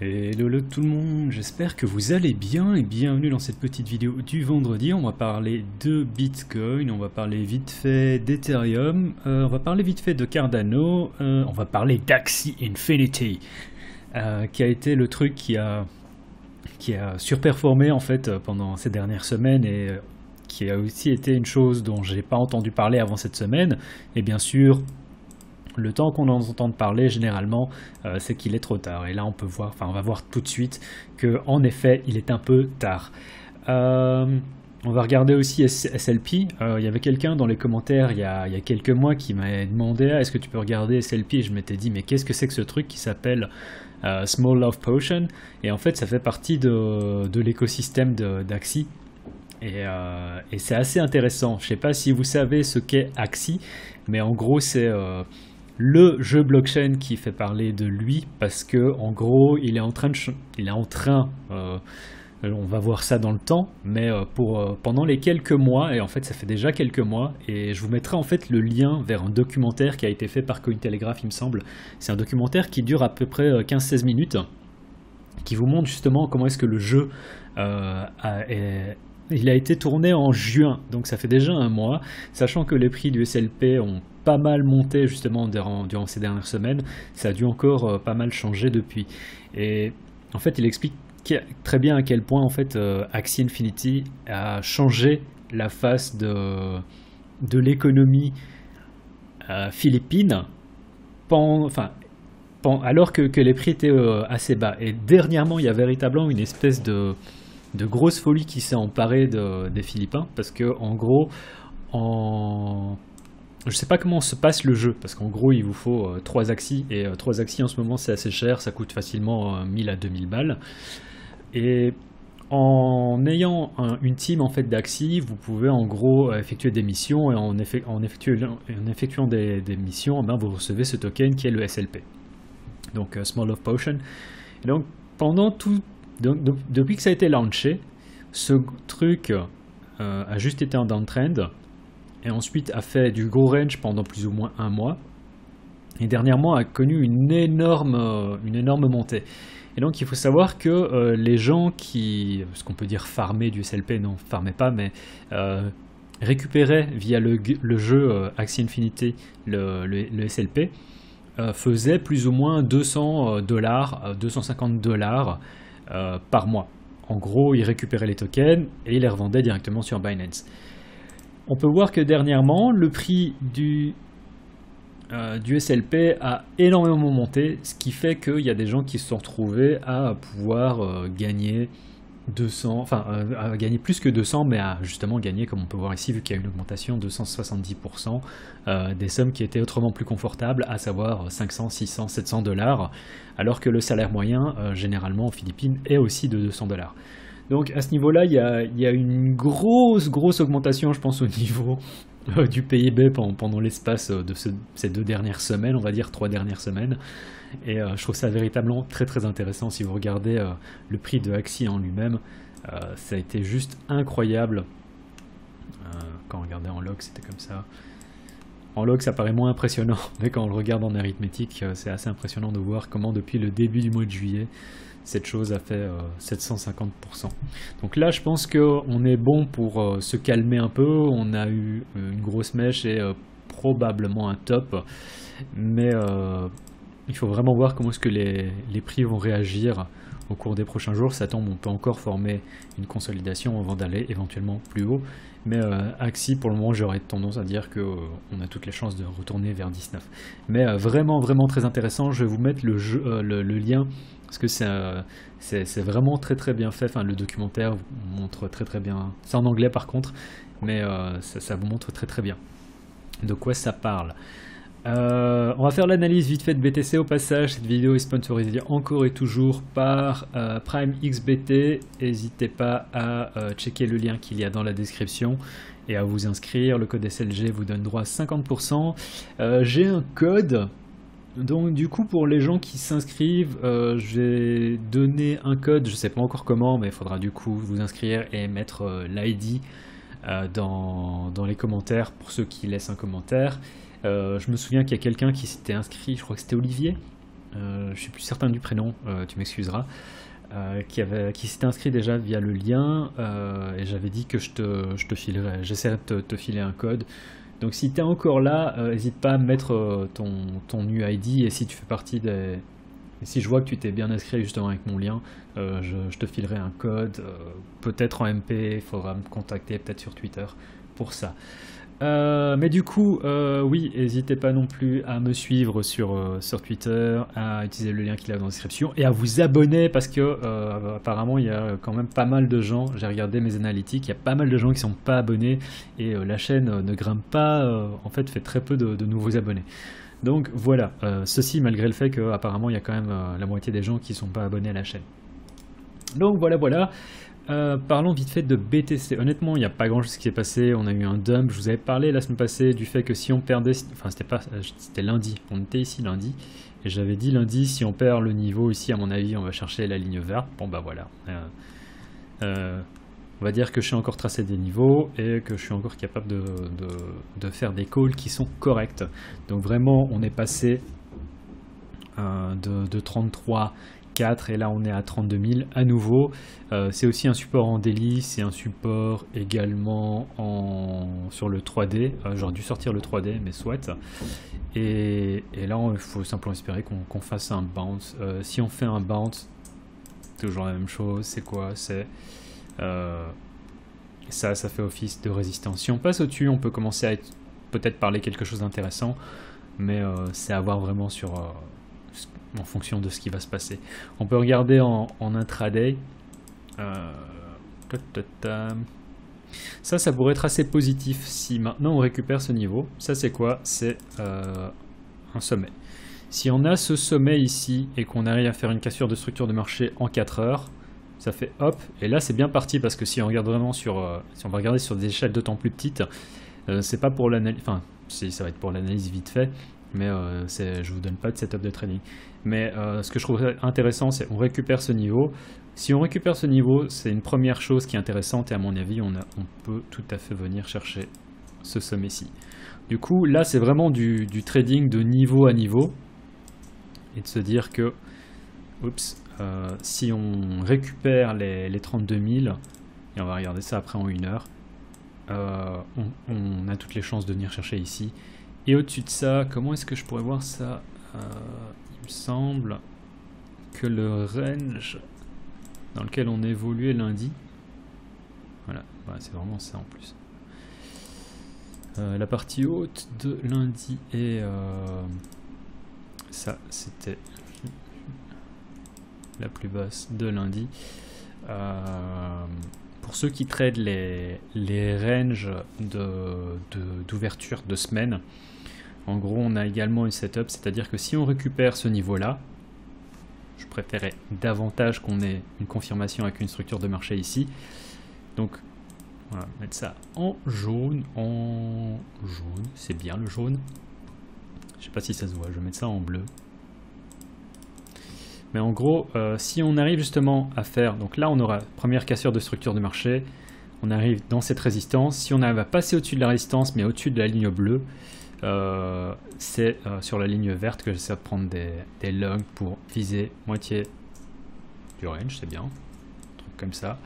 Hello tout le monde, j'espère que vous allez bien et bienvenue dans cette petite vidéo du vendredi. On va parler de Bitcoin, on va parler vite fait d'Ethereum, on va parler vite fait de Cardano, on va parler d'Axie Infinity, qui a été le truc qui a surperformé en fait pendant ces dernières semaines et qui a aussi été une chose dont j'ai pas entendu parler avant cette semaine. Et bien sûr, le temps qu'on en entend parler généralement, c'est qu'il est trop tard. Et là, on peut voir, enfin, on va voir tout de suite que, en effet, il est un peu tard. On va regarder aussi SLP. Il y avait quelqu'un dans les commentaires il y a quelques mois qui m'a demandé est-ce que tu peux regarder SLP, et je m'étais dit mais qu'est-ce que c'est que ce truc qui s'appelle Small Love Potion, et en fait ça fait partie de l'écosystème d'Axie. Et c'est assez intéressant. Je ne sais pas si vous savez ce qu'est Axie, mais en gros c'est le jeu blockchain qui fait parler de lui, parce que en gros il est en train on va voir ça dans le temps, mais pendant les quelques mois, et en fait ça fait déjà quelques mois, et je vous mettrai en fait le lien vers un documentaire qui a été fait par Cointelegraph, il me semble. C'est un documentaire qui dure à peu près 15-16 minutes, qui vous montre justement comment est-ce que le jeu il a été tourné en juin, donc ça fait déjà un mois, sachant que les prix du SLP ont pas mal monté justement durant ces dernières semaines. Ça a dû encore pas mal changer depuis. Et en fait, il explique très bien à quel point en fait Axie Infinity a changé la face de l'économie philippine alors que les prix étaient assez bas. Et dernièrement, il y a véritablement une espèce de grosse folie qui s'est emparée des Philippins, parce que en gros, je sais pas comment se passe le jeu, parce qu'en gros il vous faut 3 Axies, et 3 Axies en ce moment c'est assez cher, ça coûte facilement 1000 à 2000 balles. Et en ayant une team en fait d'Axie, vous pouvez en gros effectuer des missions, et en effectuant des missions, ben, vous recevez ce token qui est le SLP, donc Small Love Potion. Et donc depuis que ça a été launché, ce truc a juste été en downtrend, et ensuite a fait du gros range pendant plus ou moins un mois, et dernièrement a connu une énorme montée. Et donc il faut savoir que les gens qui, ce qu'on peut dire farmer du SLP, non, farmaient pas, mais récupéraient via le jeu Axie Infinity le SLP, faisaient plus ou moins $200, $250 par mois. En gros, ils récupéraient les tokens et ils les revendaient directement sur Binance. On peut voir que dernièrement, le prix du SLP a énormément monté, ce qui fait qu'il y a des gens qui se sont retrouvés à pouvoir gagner 200, à gagner plus que 200, mais à justement gagner, comme on peut voir ici, vu qu'il y a une augmentation de 170%, des sommes qui étaient autrement plus confortables, à savoir 500, 600, $700, alors que le salaire moyen, généralement aux Philippines, est aussi de $200. Donc à ce niveau-là, il y a une grosse augmentation, je pense, au niveau du PIB pendant l'espace de ces 2 dernières semaines, on va dire 3 dernières semaines. Et je trouve ça véritablement très intéressant. Si vous regardez le prix de Axie en lui-même, ça a été juste incroyable. Quand on regardait en log, c'était comme ça. En log, ça paraît moins impressionnant, mais quand on le regarde en arithmétique, c'est assez impressionnant de voir comment depuis le début du mois de juillet, cette chose a fait 750%. Donc là, je pense qu'on est bon pour se calmer un peu. On a eu une grosse mèche et probablement un top. Mais il faut vraiment voir comment est-ce que les prix vont réagir au cours des prochains jours. Ça tombe, on peut encore former une consolidation avant d'aller éventuellement plus haut. Mais Axie, pour le moment, j'aurais tendance à dire qu'on a toutes les chances de retourner vers 19. Mais vraiment très intéressant. Je vais vous mettre le lien, parce que c'est vraiment très bien fait. Enfin, le documentaire vous montre très bien. C'est en anglais par contre, mais ça vous montre très bien de quoi ça parle. On va faire l'analyse vite fait de BTC au passage. Cette vidéo est sponsorisée encore et toujours par Prime XBT. N'hésitez pas à checker le lien qu'il y a dans la description et à vous inscrire. Le code SLG vous donne droit à 50%. J'ai un code. Donc du coup, pour les gens qui s'inscrivent, j'ai donné un code, je sais pas encore comment, mais il faudra du coup vous inscrire et mettre l'ID dans les commentaires pour ceux qui laissent un commentaire. Je me souviens qu'il y a quelqu'un qui s'était inscrit, je crois que c'était Olivier, je suis plus certain du prénom, tu m'excuseras, qui s'était inscrit déjà via le lien, et j'avais dit que je te filerais, j'essaierai de te filer un code. Donc si tu es encore là, n'hésite pas à mettre ton UID, et si tu fais partie des... Et si je vois que tu t'es bien inscrit justement avec mon lien, je te filerai un code, peut-être en MP, il faudra me contacter peut-être sur Twitter pour ça. Mais du coup, oui, n'hésitez pas non plus à me suivre sur Twitter, à utiliser le lien qu'il y a dans la description et à vous abonner parce que apparemment il y a quand même pas mal de gens, j'ai regardé mes analytiques, il y a pas mal de gens qui sont pas abonnés et la chaîne ne grimpe pas, en fait fait très peu de nouveaux abonnés. Donc voilà, ceci malgré le fait qu'apparemment il y a quand même la moitié des gens qui sont pas abonnés à la chaîne. Donc voilà. Parlons vite fait de BTC. Honnêtement, il n'y a pas grand chose qui s'est passé. On a eu un dump. Je vous avais parlé la semaine passée du fait que si on perdait, enfin c'était lundi. On était ici lundi et j'avais dit lundi si on perd le niveau ici, à mon avis, on va chercher la ligne verte. Bon bah voilà. On va dire que je suis encore tracé des niveaux et que je suis encore capable de faire des calls qui sont corrects. Donc vraiment, on est passé de 33. 4 et là on est à 32 000 à nouveau. C'est aussi un support en daily, c'est un support également sur le 3D. J'aurais dû sortir le 3D mais soit. Et là il faut simplement espérer qu'on fasse un bounce. Si on fait un bounce, toujours la même chose. C'est quoi? C'est ça fait office de résistance. Si on passe au-dessus, on peut commencer à peut-être parler quelque chose d'intéressant, mais c'est à voir vraiment en fonction de ce qui va se passer. On peut regarder en intraday. Ça pourrait être assez positif si maintenant on récupère ce niveau. Ça c'est quoi? C'est un sommet. Si on a ce sommet ici et qu'on arrive à faire une cassure de structure de marché en 4 heures, ça fait hop, et là c'est bien parti parce que si on regarde vraiment si on va regarder sur des échelles de temps plus petites, c'est pas pour l'analyse, enfin si ça va être pour l'analyse vite fait, mais je vous donne pas de setup de trading. Mais ce que je trouve intéressant, c'est on récupère ce niveau. Si on récupère ce niveau, c'est une première chose qui est intéressante et à mon avis, on peut tout à fait venir chercher ce sommet-ci. Du coup, là, c'est vraiment du trading de niveau à niveau et de se dire que, oups, si on récupère les 32 000, et on va regarder ça après en 1 heure, on a toutes les chances de venir chercher ici. Et au-dessus de ça, comment est-ce que je pourrais voir ça? Il me semble que le range dans lequel on évoluait lundi, voilà, c'est vraiment ça en plus. La partie haute de lundi et ça c'était la plus basse de lundi. Pour ceux qui tradent les ranges d'ouverture de semaine, en gros on a également une setup, c'est-à-dire que si on récupère ce niveau-là, je préférais davantage qu'on ait une confirmation avec une structure de marché ici. Donc voilà, mettre ça en jaune, c'est bien le jaune. Je sais pas si ça se voit, je vais mettre ça en bleu. Mais en gros, si on arrive justement à faire, donc là on aura première cassure de structure de marché, on arrive dans cette résistance, si on arrive à passer au-dessus de la résistance mais au-dessus de la ligne bleue, c'est sur la ligne verte que j'essaie de prendre des longs pour viser moitié du range, c'est bien, un truc comme ça.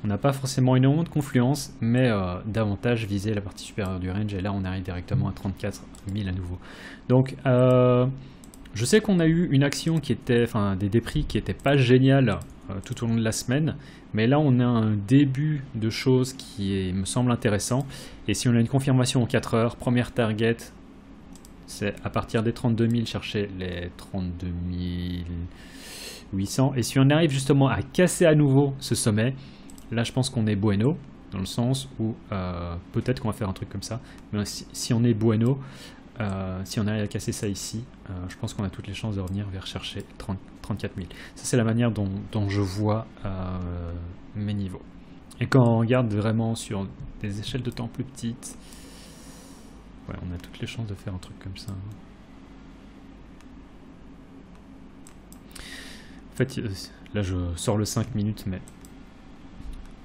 On n'a pas forcément énormément de confluence, mais davantage viser la partie supérieure du range, et là on arrive directement à 34 000 à nouveau. Donc je sais qu'on a eu une action qui était, enfin des prix qui n'étaient pas géniales tout au long de la semaine, mais là on a un début de choses qui me semble intéressant, et si on a une confirmation en 4 heures, première target, c'est à partir des 32 000 chercher les 32 800, et si on arrive justement à casser à nouveau ce sommet, là je pense qu'on est bueno, dans le sens où peut-être qu'on va faire un truc comme ça, mais si on est bueno, si on arrive à casser ça ici, je pense qu'on a toutes les chances de revenir vers chercher 34 000. Ça c'est la manière dont je vois mes niveaux. Et quand on regarde vraiment sur des échelles de temps plus petites, ouais, on a toutes les chances de faire un truc comme ça. En fait, là je sors le 5 minutes, mais...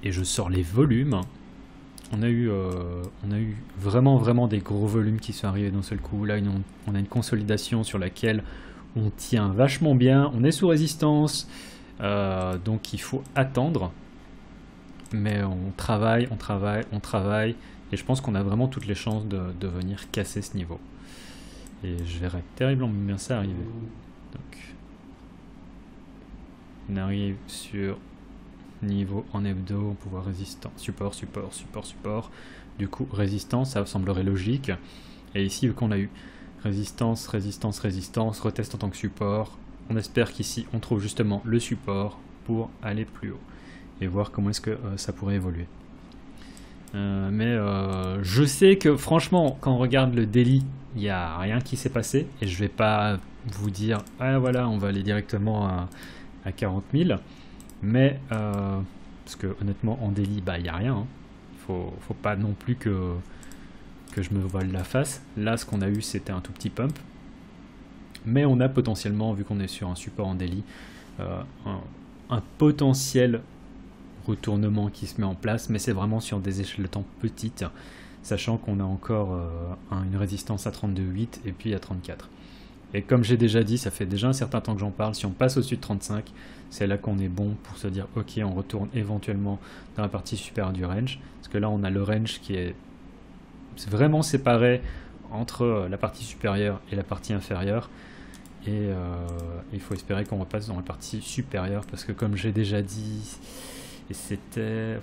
et je sors les volumes. On a eu vraiment des gros volumes qui sont arrivés d'un seul coup. Là, on a une consolidation sur laquelle On tient vachement bien, on est sous résistance, donc il faut attendre. Mais on travaille, on travaille, on travaille. Et je pense qu'on a vraiment toutes les chances de venir casser ce niveau. Et je verrai terriblement bien ça arriver. Donc, on arrive sur niveau en hebdo, on peut voir résistance, support, support, support, support. Du coup, résistance, ça semblerait logique. Et ici, vu qu'on a eu résistance, résistance, résistance, retest en tant que support, on espère qu'ici, on trouve justement le support pour aller plus haut. Et voir comment est-ce que ça pourrait évoluer. Mais je sais que franchement, quand on regarde le daily, il n'y a rien qui s'est passé. Et je vais pas vous dire, ah voilà, on va aller directement à 40 000. Mais, parce que honnêtement, en daily, bah, il n'y a rien. Hein. Faut pas non plus que je me voile la face. Là, ce qu'on a eu, c'était un tout petit pump. Mais on a potentiellement, vu qu'on est sur un support en daily, un potentiel retournement qui se met en place, mais c'est vraiment sur des échelles de temps petites, sachant qu'on a encore une résistance à 32,8 et puis à 34. Et comme j'ai déjà dit, ça fait déjà un certain temps que j'en parle, si on passe au-dessus de 35, c'est là qu'on est bon pour se dire ok, on retourne éventuellement dans la partie supérieure du range, parce que là on a le range qui est vraiment séparé entre la partie supérieure et la partie inférieure, et il faut espérer qu'on repasse dans la partie supérieure, parce que comme j'ai déjà dit, et c'était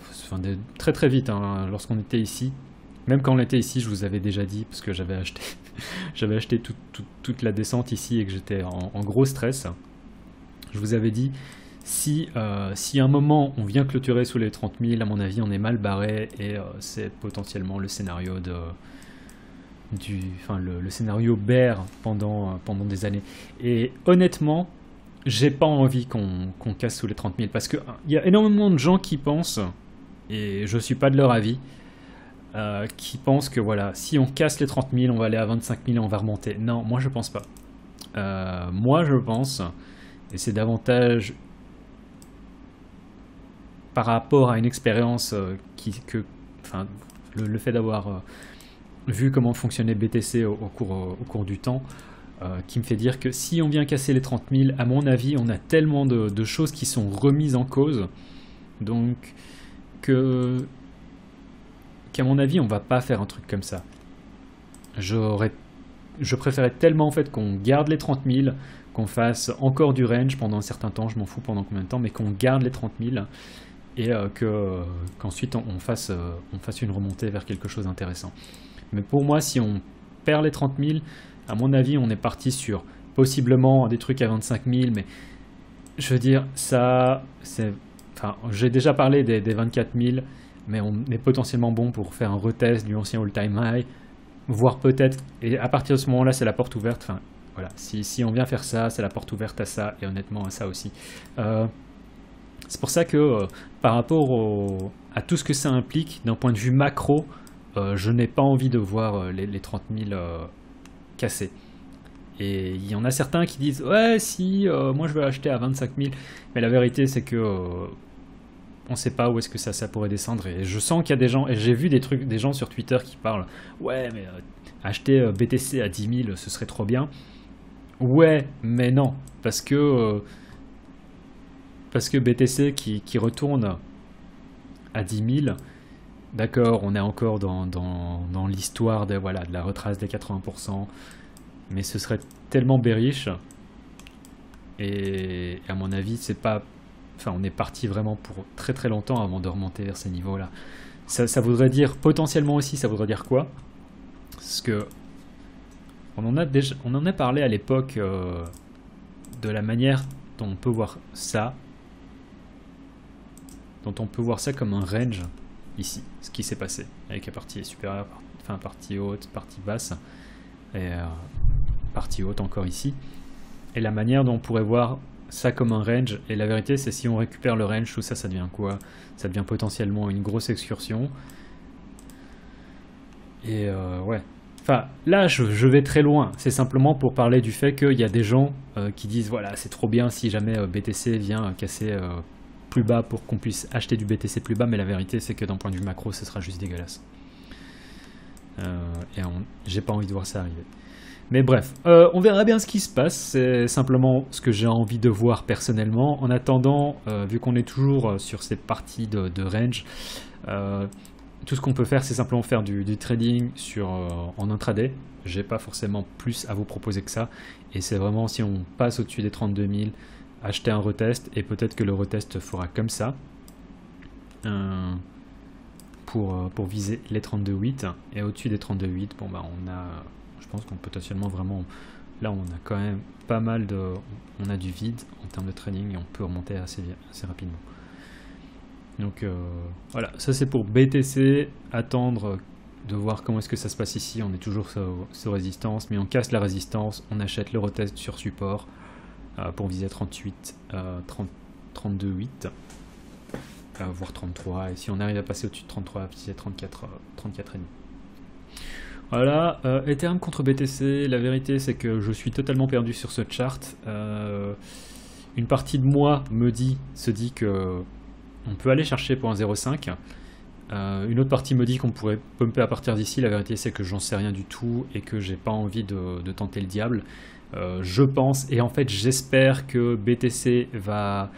très très vite hein, lorsqu'on était ici. Même quand on était ici, je vous avais déjà dit, parce que j'avais acheté, j'avais acheté toute la descente ici et que j'étais en gros stress. Je vous avais dit, si à un moment on vient clôturer sous les 30 000, à mon avis on est mal barré et c'est potentiellement le scénario le scénario bear pendant des années. Et honnêtement, j'ai pas envie qu'on casse sous les 30 000 parce qu'il y a énormément de gens qui pensent, et je suis pas de leur avis, qui pensent que voilà, si on casse les 30 000, on va aller à 25 000 et on va remonter. Non, moi je pense pas. Moi je pense, et c'est davantage par rapport à une expérience le fait d'avoir vu comment fonctionnait BTC au cours du temps, qui me fait dire que si on vient casser les 30 000, à mon avis, on a tellement de choses qui sont remises en cause, donc qu'à mon avis, on va pas faire un truc comme ça. Je préférais tellement en fait qu'on garde les 30 000, qu'on fasse encore du range pendant un certain temps, je m'en fous pendant combien de temps, mais qu'on garde les 30 000 et qu'ensuite on fasse une remontée vers quelque chose d'intéressant. Mais pour moi, si on perd les 30 000, à mon avis, on est parti sur possiblement des trucs à 25 000, mais je veux dire, ça, c'est... Enfin, j'ai déjà parlé des 24 000, mais on est potentiellement bon pour faire un retest du ancien all-time high, voire peut-être, et à partir de ce moment-là, c'est la porte ouverte. Enfin, voilà, si on vient faire ça, c'est la porte ouverte à ça, et honnêtement à ça aussi. C'est pour ça que, par rapport à tout ce que ça implique, d'un point de vue macro, je n'ai pas envie de voir les 30 000 cassés. Et il y en a certains qui disent ouais, si moi je veux acheter à 25 000, mais la vérité c'est que on sait pas où est-ce que ça pourrait descendre. Et je sens qu'il y a des gens, et j'ai vu des gens sur Twitter qui parlent ouais, mais acheter BTC à 10 000 ce serait trop bien. Ouais, mais non, parce que BTC qui retourne à 10 000, d'accord, on est encore dans l'histoire de la retrace des 80%, mais ce serait tellement bearish, et à mon avis, c'est pas... Enfin, on est parti vraiment pour très très longtemps avant de remonter vers ces niveaux-là. Ça voudrait dire, potentiellement aussi, ça voudrait dire quoi? Parce que on en a parlé à l'époque de la manière dont on peut voir ça, comme un range ici, ce qui s'est passé avec la partie supérieure, enfin partie haute, partie basse, et partie haute encore ici, et la manière dont on pourrait voir ça comme un range. Et la vérité, c'est si on récupère le range, tout ça, ça devient quoi? Ça devient potentiellement une grosse excursion. Et ouais. Enfin, là, je vais très loin. C'est simplement pour parler du fait qu'il y a des gens qui disent voilà, c'est trop bien si jamais BTC vient casser plus bas pour qu'on puisse acheter du BTC plus bas, mais la vérité, c'est que d'un point de vue macro, ce sera juste dégueulasse. Et j'ai pas envie de voir ça arriver. Mais bref, on verra bien ce qui se passe, c'est simplement ce que j'ai envie de voir personnellement. En attendant, vu qu'on est toujours sur ces parties de range, tout ce qu'on peut faire, c'est simplement faire du trading en intraday. J'ai pas forcément plus à vous proposer que ça, et c'est vraiment si on passe au-dessus des 32 000, acheter un retest, et peut-être que le retest fera comme ça, pour viser les 32,8, et au-dessus des 32,8, bon bah je pense qu'on peut potentiellement vraiment, là on a quand même pas mal on a du vide en termes de trading, et on peut remonter assez rapidement. Donc voilà, ça c'est pour BTC, attendre de voir comment est-ce que ça se passe ici. On est toujours sur résistance, mais on casse la résistance, on achète le retest sur support pour viser 32,8, voire 33, et si on arrive à passer au-dessus de 33, viser 34,5. Voilà, Ethereum contre BTC, la vérité c'est que je suis totalement perdu sur ce chart. Une partie de moi se dit que on peut aller chercher pour un 0,5. Une autre partie me dit qu'on pourrait pumper à partir d'ici. La vérité c'est que j'en sais rien du tout et que j'ai pas envie de tenter le diable. Je pense, et en fait j'espère que BTC va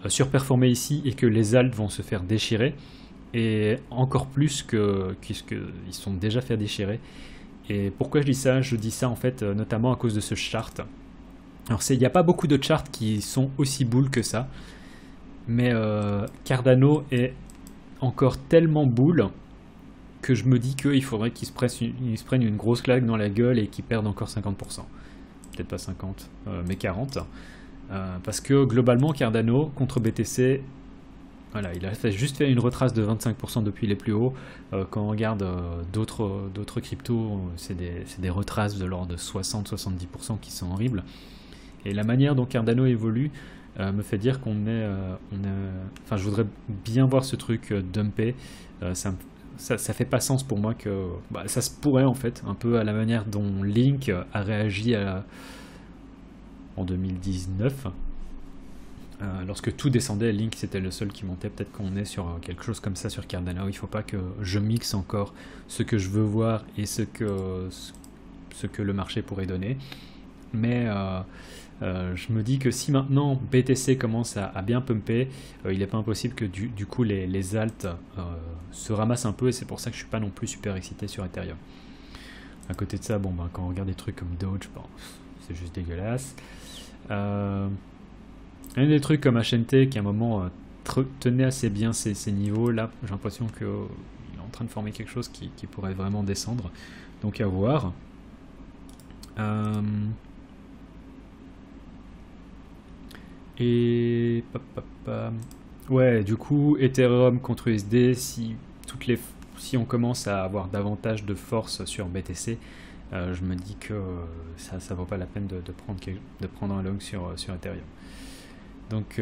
surperformer ici et que les alts vont se faire déchirer. Et encore plus puisqu'ils sont déjà fait déchirer. Et pourquoi je dis ça? Je dis ça en fait notamment à cause de ce chart. Alors il n'y a pas beaucoup de charts qui sont aussi bull que ça. Mais Cardano est encore tellement bull que je me dis qu'il faudrait qu'il se prenne une grosse claque dans la gueule et qu'il perde encore 50%. Peut-être pas 50, mais 40. Parce que globalement, Cardano contre BTC, voilà, il a juste fait une retrace de 25% depuis les plus hauts. Quand on regarde d'autres cryptos, c'est des retraces de l'ordre de 60-70% qui sont horribles. Et la manière dont Cardano évolue me fait dire enfin, je voudrais bien voir ce truc dumper. Ça fait pas sens pour moi que ça se pourrait en fait, un peu à la manière dont Link a réagi en 2019. Lorsque tout descendait, Link c'était le seul qui montait. Peut-être qu'on est sur quelque chose comme ça sur Cardano. Il ne faut pas que je mixe encore ce que je veux voir et ce que le marché pourrait donner. Mais je me dis que si maintenant BTC commence à bien pumper, il n'est pas impossible que du coup les alts se ramassent un peu, et c'est pour ça que je suis pas non plus super excité sur Ethereum. À côté de ça, quand on regarde des trucs comme Doge, c'est juste dégueulasse. Un des trucs comme HNT qui à un moment tenait assez bien ces niveaux, là j'ai l'impression qu'il est en train de former quelque chose qui pourrait vraiment descendre, donc à voir. Et ouais, du coup Ethereum contre USD, si on commence à avoir davantage de force sur BTC, je me dis que ça vaut pas la peine de prendre un long sur Ethereum. Donc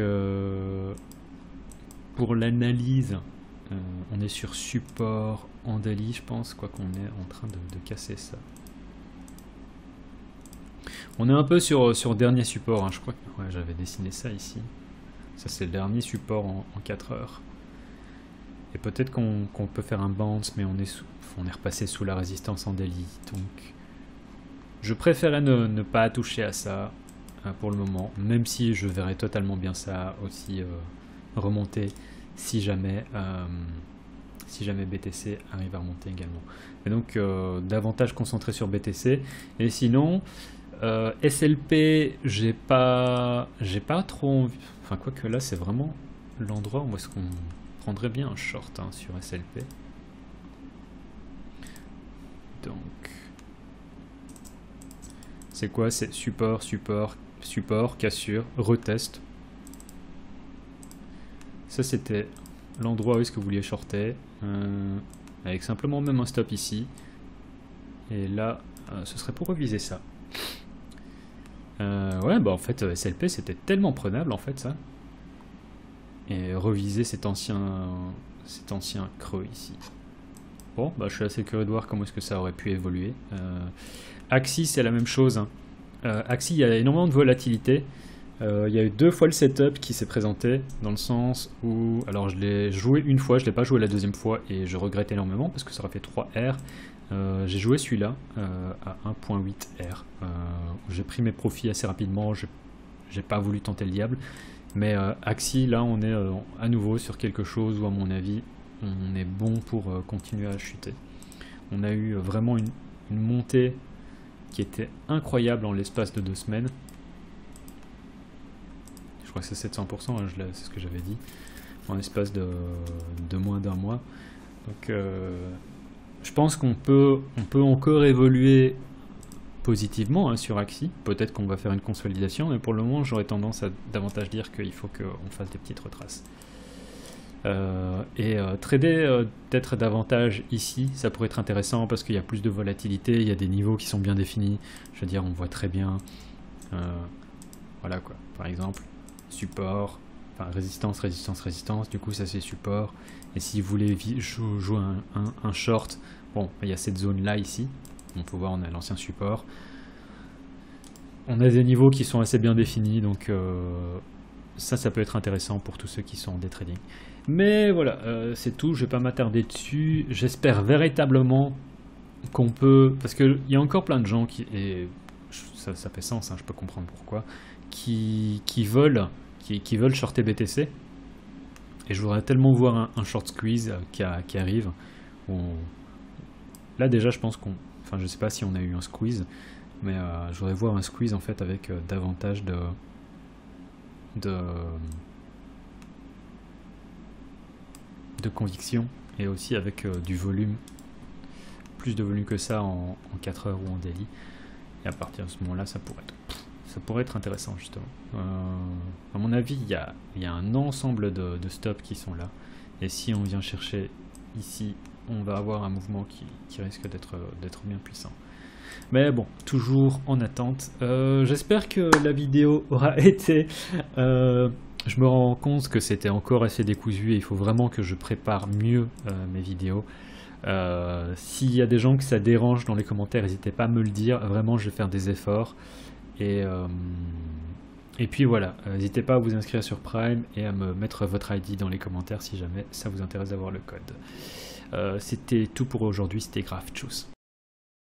pour l'analyse, on est sur support en daily, je pense, quoi qu'on est en train de casser ça. On est un peu sur dernier support, hein. Je crois que ouais, j'avais dessiné ça ici. Ça c'est le dernier support en 4 heures. Et peut-être qu'on peut faire un bounce, mais on est repassé sous la résistance en daily. Donc je préférais ne pas toucher à ça pour le moment, même si je verrais totalement bien ça aussi remonter si jamais BTC arrive à remonter également. Et donc davantage concentré sur BTC. Et sinon SLP, j'ai pas trop envie. Enfin, quoique là, c'est vraiment l'endroit où est-ce qu'on prendrait bien un short sur SLP. Donc, c'est quoi? C'est support, cassure, retest. Ça, c'était l'endroit où est-ce que vous vouliez shorter. Avec simplement même un stop ici. Et là, ce serait pour reviser ça. Ouais, en fait, SLP c'était tellement prenable en fait ça. Et reviser cet ancien creux ici. Bon, je suis assez curieux de voir comment est-ce que ça aurait pu évoluer. Axie, c'est la même chose. Axie, il y a énormément de volatilité. Il y a eu 2 fois le setup qui s'est présenté, dans le sens où, alors je l'ai joué une fois, je l'ai pas joué la deuxième fois et je regrette énormément parce que ça aurait fait 3 R. J'ai joué celui-là à 1.8R. J'ai pris mes profits assez rapidement, j'ai pas voulu tenter le diable. Mais Axie, là on est à nouveau sur quelque chose où à mon avis on est bon pour continuer à chuter. On a eu vraiment une montée qui était incroyable en l'espace de 2 semaines. Je crois que c'est 700%, hein, c'est ce que j'avais dit, en l'espace de moins d'un mois. Donc je pense qu'on peut encore évoluer positivement, hein, sur Axie. Peut-être qu'on va faire une consolidation, mais pour le moment j'aurais tendance à davantage dire qu'il faut qu'on fasse des petites retraces. Trader peut-être davantage ici, ça pourrait être intéressant parce qu'il y a plus de volatilité, il y a des niveaux qui sont bien définis. Je veux dire, on voit très bien, voilà quoi, par exemple, support, enfin résistance, résistance, résistance, du coup ça c'est support. Et si vous voulez jouer un short, bon, il y a cette zone là ici, on peut voir on a l'ancien support. On a des niveaux qui sont assez bien définis, donc ça peut être intéressant pour tous ceux qui sont en day trading. Mais voilà, c'est tout, je vais pas m'attarder dessus. J'espère véritablement qu'on peut, parce qu'il y a encore plein de gens et ça fait sens, hein, je peux comprendre pourquoi, qui veulent shorter BTC. Et je voudrais tellement voir un short squeeze qui arrive. Là déjà je pense enfin je sais pas si on a eu un squeeze, mais je voudrais voir un squeeze en fait avec davantage de conviction et aussi avec du volume, plus de volume que ça en 4 heures ou en daily. Et à partir de ce moment là ça pourrait être intéressant justement. À mon avis il y a un ensemble de stops qui sont là, et si on vient chercher ici on va avoir un mouvement qui risque d'être bien puissant. Mais bon, toujours en attente. J'espère que la vidéo aura été... je me rends compte que c'était encore assez décousu et il faut vraiment que je prépare mieux mes vidéos. S'il y a des gens que ça dérange dans les commentaires, n'hésitez pas à me le dire. Vraiment, je vais faire des efforts. Et puis voilà, n'hésitez pas à vous inscrire sur Prime et à me mettre votre ID dans les commentaires si jamais ça vous intéresse d'avoir le code. C'était tout pour aujourd'hui, c'était grave, tchuss.